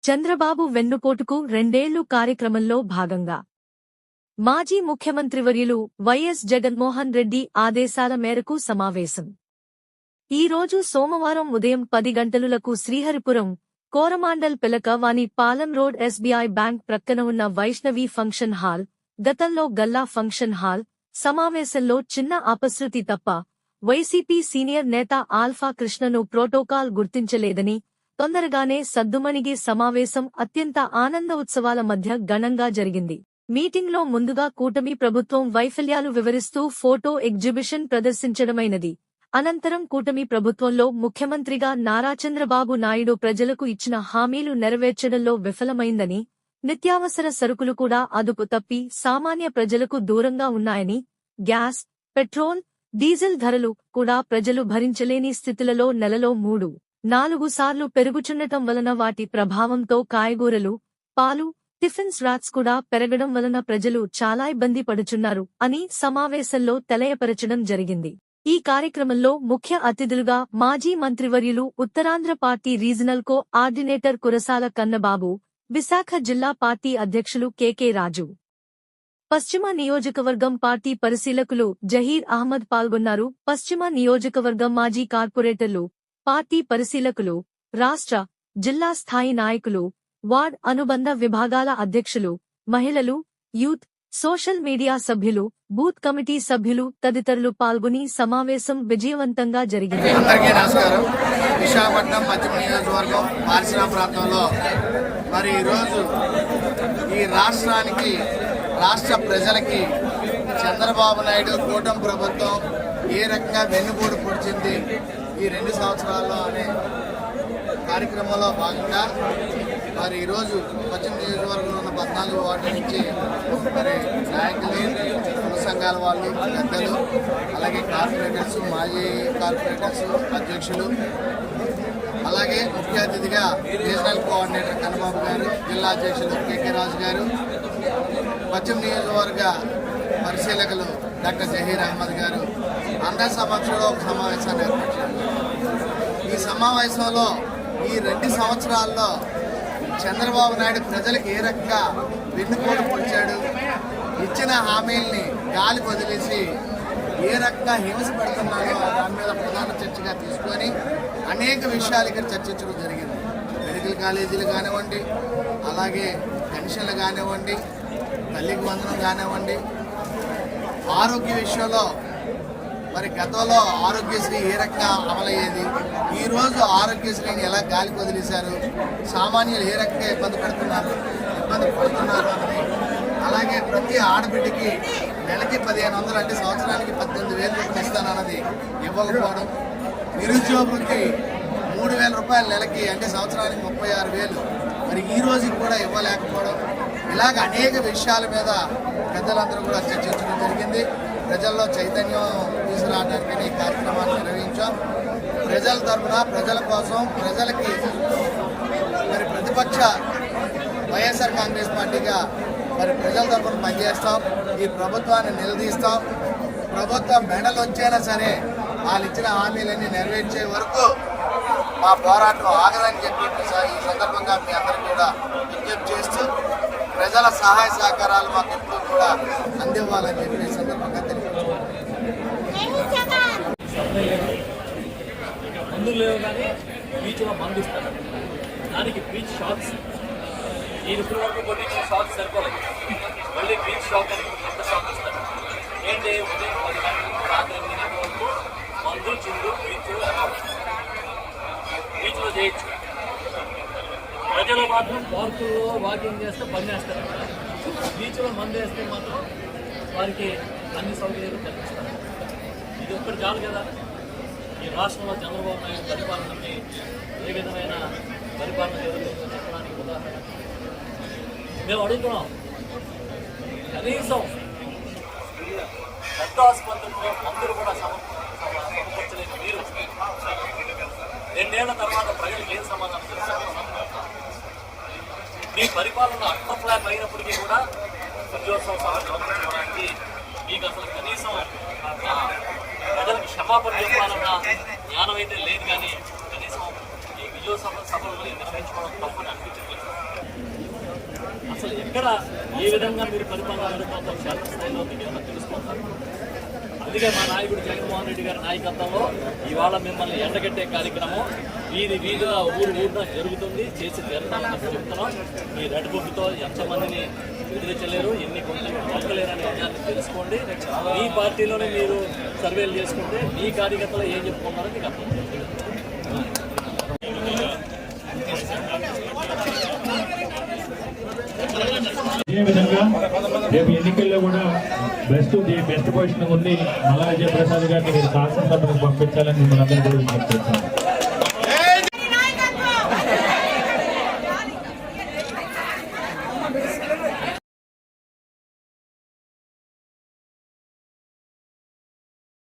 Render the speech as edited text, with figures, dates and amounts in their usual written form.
చంద్రబాబు వెన్నుపోటుకు 2 ఏళ్లు కార్యక్రమంలో భాగంగా మాజీ ముఖ్యమంత్రివర్యులు వైఎస్ జగన్మోహన్ రెడ్డి ఆదేశాల మేరకు సమావేశం ఈ రోజు సోమవారం ఉదయం 10 గంటలకు Sriharipuram Coromandel Pilakavani Palem road SBI bank ప్రక్కన ఉన్న వైష్ణవి ఫంక్షన్ హాల్ గతంలో గల్లా ఫంక్షన్ హాల్ సమావేశంలో చిన్న అపశృతి తప్ప వైసీపీ సీనియర్ నేత ఆల్ఫా కృష్ణను ప్రోటోకాల్ గుర్తించలేదని తొందరగానే సద్దుమణిగే సమావేశం అత్యంత ఆనంద ఉత్సవాల మధ్య ఘనంగా జరిగింది. మీటింగ్లో ముందుగా కూటమి ప్రభుత్వం వైఫల్యాలు వివరిస్తూ ఫోటో ఎగ్జిబిషన్ ప్రదర్శించడమైనది. అనంతరం కూటమి ప్రభుత్వంలో ముఖ్యమంత్రిగా నారా చంద్రబాబు నాయుడు ప్రజలకు ఇచ్చిన హామీలు నెరవేర్చడంలో విఫలమైందని, నిత్యావసర సరుకులు కూడా అదుపు తప్పి సామాన్య ప్రజలకు దూరంగా ఉన్నాయని, గ్యాస్, పెట్రోల్, డీజిల్ ధరలు కూడా ప్రజలు భరించలేని స్థితులలో నెలలో 3-4 సార్లు పెరుగుచుండటం వలన వాటి ప్రభావంతో కాయగూరలు, పాలు, టిఫిన్స్ రాట్స్ కూడా పెరగడం వలన ప్రజలు చాలా ఇబ్బంది పడుచున్నారు అని సమావేశంలో తెలియపరచడం జరిగింది. ఈ కార్యక్రమంలో ముఖ్య అతిథులుగా మాజీ మంత్రివర్యులు Uttarandhra party regional coordinator Kurasala Kannababu, Visakha జిల్లా పార్టీ అధ్యక్షులు కె రాజు, పశ్చిమ నియోజకవర్గం పార్టీ పరిశీలకులు జహీర్ అహ్మద్ పాల్గొన్నారు. పశ్చిమ నియోజకవర్గం మాజీ కార్పొరేటర్లు, పార్టీ పరిశీలకులు, రాష్ట్ర, జిల్లా స్థాయి నాయకులు, వార్డ్ అనుబంధ విభాగాల అధ్యక్షులు, మహిళలు, యూత్, సోషల్ మీడియా సభ్యులు, బూత్ కమిటీ సభ్యులు తదితరులు పాల్గొని సమావేశం విజయవంతంగా జరిగింది. అందరికీ నమస్కారం. విశాఖపట్నం పశ్చిమ నియోజకవర్గం పారిశ్రామిక ప్రాంతంలో మరి ఈరోజు ఈ రాష్ట్రానికి, రాష్ట్ర ప్రజలకి చంద్రబాబు నాయుడు కూటమి ప్రభుత్వం ఏ రకంగా వెన్నుపోటు పొడిచింది ఈ 2 సంవత్సరాల్లో అనే కార్యక్రమంలో భాగంగా మరి ఈరోజు పశ్చిమ నియోజకవర్గంలో ఉన్న 14 వార్డుల నుంచి మరి నాయకులు, కుల సంఘాల వాళ్ళు, పెద్దలు, అలాగే కార్పొరేటర్స్, మాజీ కార్పొరేటర్స్, అధ్యక్షులు, అలాగే ముఖ్య అతిథిగా రీజనల్ కోఆర్డినేటర్ కన్నబాబు గారు, జిల్లా అధ్యక్షులు కె రాజు గారు, పశ్చిమ నియోజకవర్గ పరిశీలకులు డాక్టర్ జహీర్ అహ్మద్ గారు అందరి సమక్షంలో ఒక సమావేశాన్ని ఏర్పరిచారు. ఈ సమావేశంలో ఈ 2 సంవత్సరాల్లో చంద్రబాబు నాయుడు ప్రజలకు ఏ రకంగా వెన్నుపోటు పొడిచాడు, ఇచ్చిన హామీల్ని గాలి వదిలేసి ఏ రకంగా హింస పెడుతున్నారో దాని మీద ప్రధాన చర్చగా తీసుకొని అనేక విషయాలు ఇక్కడ చర్చించడం జరిగింది. మెడికల్ కాలేజీలు కానివ్వండి, అలాగే పెన్షన్లు కానివ్వండి, తల్లికి వందనం కానివ్వండి, ఆరోగ్య విషయంలో మరి గతంలో ఆరోగ్యశ్రీ ఏ రకంగా అమలయ్యేది, ఈరోజు ఆరోగ్యశ్రీని ఎలా గాలికి వదిలేశారు, సామాన్యులు ఏ రకంగా ఇబ్బంది పడుతున్నారు అని, అలాగే ప్రతి ఆడబిడ్డకి నెలకి 1500 అంటే సంవత్సరానికి 18,000 రూపాయలు ఇస్తానన్నది ఇవ్వకపోవడం, నిరుద్యోగులకి 3,000 రూపాయలు నెలకి అంటే సంవత్సరానికి 36,000 మరి ఈ రోజుకి కూడా ఇవ్వలేకపోవడం, ఇలాగ అనేక విషయాల మీద పెద్దలందరూ కూడా చర్చించడం జరిగింది. ప్రజల్లో చైతన్యం తీసుకురావడానికి ఈ కార్యక్రమాన్ని నిర్వహించాం. ప్రజల తరఫున, ప్రజల కోసం, ప్రజలకి మరి ప్రతిపక్ష వైఎస్ఆర్ కాంగ్రెస్ పార్టీగా మరి ప్రజల తరఫున పనిచేస్తాం. ఈ ప్రభుత్వాన్ని నిలదీస్తాం. ప్రభుత్వం మెడలు వచ్చైనా సరే వాళ్ళు ఇచ్చిన హామీలన్నీ నెరవేర్చే వరకు మా పోరాటం ఆగదని చెప్పి ఈ సందర్భంగా మీ అందరికీ కూడా విజ్ఞప్తి చేస్తూ ప్రజల సహాయ సహకారాలు మాకు ఎప్పుడు కూడా అందివ్వాలని చెప్పి ఈ సందర్భంగా మందులు లేవు కానీ బీచ్లో మందు ఇస్తారు. దానికి బీచ్ షాప్స్ నేను ఇప్పుడు వరకు కొన్ని షాప్స్ సరిపోలేదు. మళ్ళీ బీచ్ షాప్ అని కొత్త షాప్ ఇస్తారు. ఏంటి ఉదయం 10 గంటలకు రాత్రి 8 గంటల వరకు మందు, చిందు, బీచ్లో చేయొచ్చు. ప్రజలు మాత్రం పార్కుల్లో వాకింగ్ చేస్తే బంద్ చేస్తారు. బీచ్లో మందు వేస్తే మాత్రం వారికి అన్ని సౌకర్యాలు కల్పిస్తారు. ఇది ఒక్కటి చాలు కదా. ఈ రాష్ట్రంలో చంద్రబాబు నాయుడు పరిపాలనని ఏ విధమైన పరిపాలన జరుగుతుందో చెప్పడానికి ఉదాహరణ మేము అడుగుతున్నాం. కనీసం పెద్ద ఆసుపత్రుల్లో మందులు కూడా సమకూర్చలేని మీరు 2 ఏళ్ల తర్వాత ప్రజలకు ఏం సమాధానం చేస్తారు? మీ పరిపాలన అర్థప్లాప్ అయినప్పటికీ కూడా ఉద్యోగ సమకూర్చడానికి మీకు అసలు కనీసం ప్రజలకు క్షమాపణ చెప్పాలన్న జ్ఞానం అయితే లేదు. కానీ కనీసం ఈ విజయోత్సవ సభలు నిర్వహించుకోవడం తప్పని అనిపించట్లేదు. అసలు ఎక్కడ ఏ విధంగా మీరు పరిపాలన వెళ్ళిపోతాం క్షేత్రస్థాయిలో మీకు ఏమైనా తెలుసుకుంటారు. అందుకే మా నాయకుడు జగన్మోహన్ రెడ్డి గారి నాయకత్వంలో ఇవాళ మిమ్మల్ని ఎండగట్టే కార్యక్రమం వీధిన ఊరున జరుగుతుంది. చేసి తీరుతామని చెప్తున్నాం. మీ రెడ్ బుక్తో ఎంతమందిని విడుదలలేరు, ఎన్ని కొనలేరు అనే విషయాన్ని తెలుసుకోండి. మీ పార్టీలోనే మీరు సర్వేలు చేసుకుంటే మీ కార్యకర్తలు ఏం చెప్పుకున్నారో మీకు అర్థం చేస్తుంది. అదేవిధంగా రేపు ఎన్నికల్లో కూడా బెస్ట్ పొజిషన్ ఉంది. మల్లా విజయప్రసాద్ గారిని మీరు శాసనసభకు పంపించాలని మిమ్మల్ని అందరూ కూడా విజ్ఞప్తి చేస్తాను.